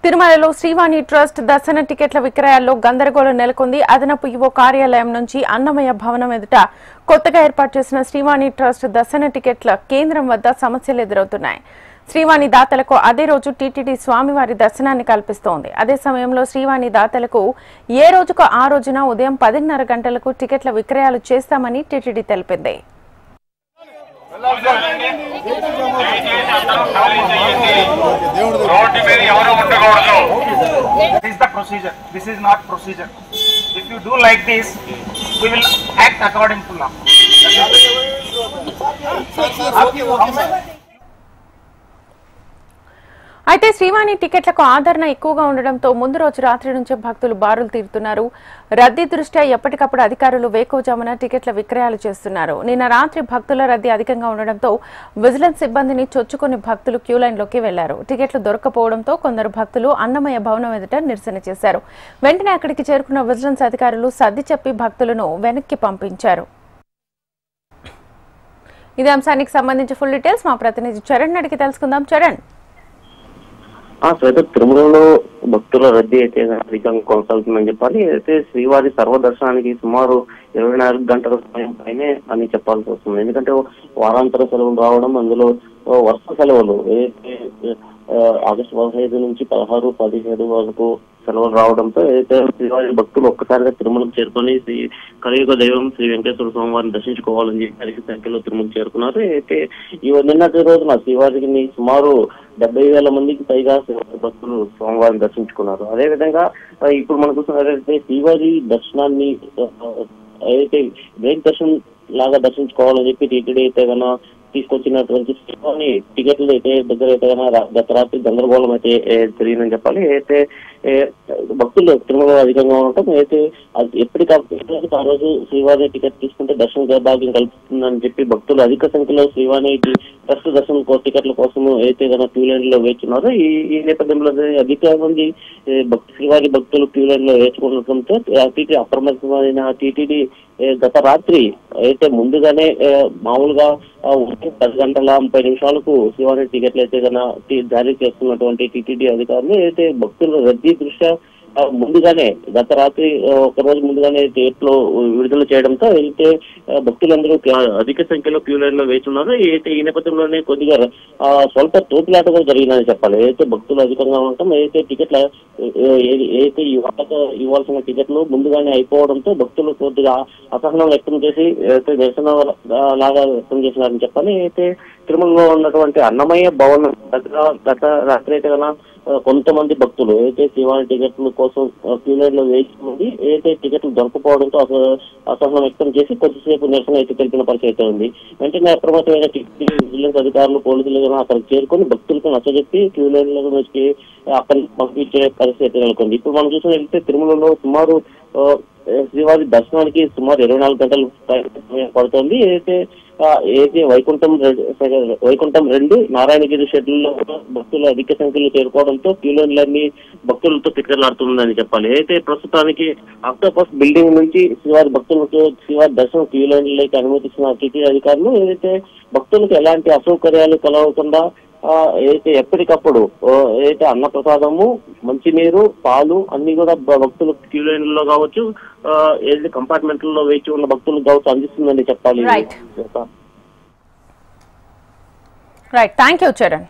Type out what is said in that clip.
తిరుమలలో శ్రీవాణి ట్రస్ట్ దర్శన టికెట్ల విక్రయాల్లో గందరగోళం నెలకొంది. అదనపు ఈవో కార్యాలయం నుంచి అన్నమయ్య భవనం ఎదుట కొత్తగా ఏర్పాటు చేసిన శ్రీవాణి ట్రస్ట్ దర్శన టికెట్ల కేంద్రం వద్ద సమస్యలు ఎదురవుతున్నాయి. శ్రీవాణి దాతలకు అదే రోజు టీటీడీ స్వామివారి దర్శనాన్ని కల్పిస్తోంది. అదే సమయంలో శ్రీవాణి దాతలకు ఏ రోజుకు ఆ రోజున ఉదయం 10:30 గంటలకు టికెట్ల విక్రయాలు చేస్తామని టీటీడీ తెలిపింది. This is the procedure. This is not procedure. If you do like this, we will act according to law. అయితే శ్రీవాణి టికెట్లకు ఆదరణ ఎక్కువగా ఉండడంతో ముందు రోజు రాత్రి నుంచే భక్తులు బారులు తీరుతున్నారు. రద్దీ దృష్ట్యా ఎప్పటికప్పుడు అధికారులు వేకువజామున టికెట్ల విక్రయాలు చేస్తున్నారు. నిన్న రాత్రి భక్తుల రద్దీ అధికంగా ఉండడంతో విజిలెన్స్ సిబ్బందిని చొచ్చుకుని భక్తులు క్యూ లైన్లోకి వెళ్లారు. టికెట్లు దొరకపోవడంతో కొందరు భక్తులు అన్నమయ్య భవనం ఎదుట నిరసన చేశారు. వెంటనే అక్కడికి చేరుకున్న విజిలెన్స్ అధికారులు సర్ది చెప్పి భక్తులను వెనక్కి పంపించారు. ఇదే అంశానికి సంబంధించి ఫుల్ డీటెయిల్స్ మా ప్రతినిధి చరణ్ అడిగి తెలుసుకుందాం. చరణ్, శ్వేత, తిరుమలలో భక్తుల రద్దీ అయితే అధికంగా కొనసాగుతుందని చెప్పాలి. అయితే శ్రీవారి సర్వదర్శనానికి సుమారు 24 గంటల సమయం పైనే అని చెప్పాల్సి వస్తుంది. ఎందుకంటే వారాంతర సెలవులు రావడం, అందులో వర్ష సెలవులు ఏదైతే ఆగస్టు 15 నుంచి 16, 17 వరకు సెలవులు రావడంతో అయితే శ్రీవారి భక్తులు ఒక్కసారిగా తిరుమలకు చేరుకొని శ్రీ కలియుగ దైవం శ్రీ వెంకటేశ్వర స్వామి వారిని దర్శించుకోవాలని చెప్పి అధిక సంఖ్యలో తిరుమలకు చేరుకున్నారు. అయితే నిన్నటి రోజున శ్రీవారికి సుమారు 70,000 మందికి పైగా భక్తులు స్వామివారిని దర్శించుకున్నారు. అదేవిధంగా ఇప్పుడు మనకు చూసినట్లయితే శ్రీవారి దర్శనాన్ని ఏదైతే బ్రేక్ దర్శనం లాగా దర్శించుకోవాలని చెప్పి టీటీడీ అయితే కన్నా తీసుకొచ్చినటువంటి శ్రీవారి టికెట్లు అయితే దగ్గర అయితే గత రాత్రి గందరగోళం అయితే జరిగిందని చెప్పాలి. అయితే భక్తులు తిరుమల అధికంగా ఉండటం అయితే ఎప్పటికప్పుడు ఆ రోజు శ్రీవారి టికెట్ తీసుకుంటే దర్శన భాగ్యం కల్పిస్తుందని చెప్పి భక్తులు అధిక సంఖ్యలో శ్రీవారి ట్రస్ట్ దర్శనం టికెట్ల కోసం అయితే క్యూ లైన్ లో వేచున్నారు. ఈ నేపథ్యంలో అధిక మంది శ్రీవారి భక్తులు క్యూ లైన్ లో వేచుకుండటంతో టీటీడీ అప్రమత్తమైన టీటీడీ గత రాత్రి అయితే ముందుగానే మామూలుగా 10:30 శ్రీవారి టికెట్లు అయితే జారీ చేస్తున్నటువంటి టీటీడీ అధికారులు అయితే భక్తుల రద్దీ దృష్ట్యా ముందుగానే గత రాత్రి ఒక రోజు ముందుగానే టికెట్లు విడుదల చేయడంతో అయితే భక్తులందరూ అధిక సంఖ్యలో క్యూ లైన్ లో వేస్తున్నారు. అయితే ఈ నేపథ్యంలోనే కొద్దిగా స్వల్ప తోపులాట కూడా జరిగిందని చెప్పాలి. అయితే భక్తులు అధికంగా ఉండటం అయితే టికెట్ల ఏదైతే ఇవ్వాల్సిన టికెట్లు ముందుగానే అయిపోవడంతో భక్తులు కొద్దిగా అసహనం వ్యక్తం చేసి అయితే నిరసన లాగా వ్యక్తం చేసినారని చెప్పాలి. అయితే తిరుమలలో ఉన్నటువంటి అన్నమయ్య భవనం దగ్గర గత రాత్రి అయితే కొంతమంది భక్తులు అయితే శ్రీవారి టికెట్ల కోసం క్యూ లైన్ లో వేచి ఉంది. అయితే టికెట్లు దొరకపోవడంతో అసహనం వ్యక్తం చేసి కొద్దిసేపు నిరసన అయితే తెలిపిన పరిస్థితి అయితే ఉంది. వెంటనే అప్రమత్తమైన టీటీడీ విజిలెన్స్ అధికారులు, పోలీసులు అక్కడికి చేరుకొని భక్తులకు నచ్చజెప్పి క్యూ లైన్ లో నుంచి అక్కడికి పంపించే పరిస్థితి నెలకొంది. ఇప్పుడు మనం చూసినట్లయితే తిరుమలలో సుమారు శ్రీవారి దర్శనానికి సుమారు 24 గంటలు పడుతుంది. అయితే వైకుంఠం 2 నారాయణగిరి షెడ్యూల్లో భక్తులు అధిక సంఖ్యలో చేరుకోవడంతో క్యూ లైన్లన్నీ భక్తులతో కిటకిటలాడుతుందని చెప్పాలి. అయితే ప్రస్తుతానికి ఆక్టోపస్ బిల్డింగ్ నుంచి శ్రీవారి భక్తులకు శ్రీవారి దర్శనం క్యూ లైన్లకి అనుమతిస్తున్న టీటీడీ అధికారులు అయితే భక్తులకు ఎలాంటి అసౌకర్యాలు కలగకుండా అయితే ఎప్పటికప్పుడు అయితే అన్నప్రసాదము, మంచినీరు, పాలు అన్ని కూడా భక్తులు క్యూ లైన్లలో కావచ్చు, ఏదైతే కంపార్ట్మెంట్లలో వేచి ఉన్న భక్తులకు కావచ్చు అందిస్తుందని చెప్పాలి. Right, thank you Charan.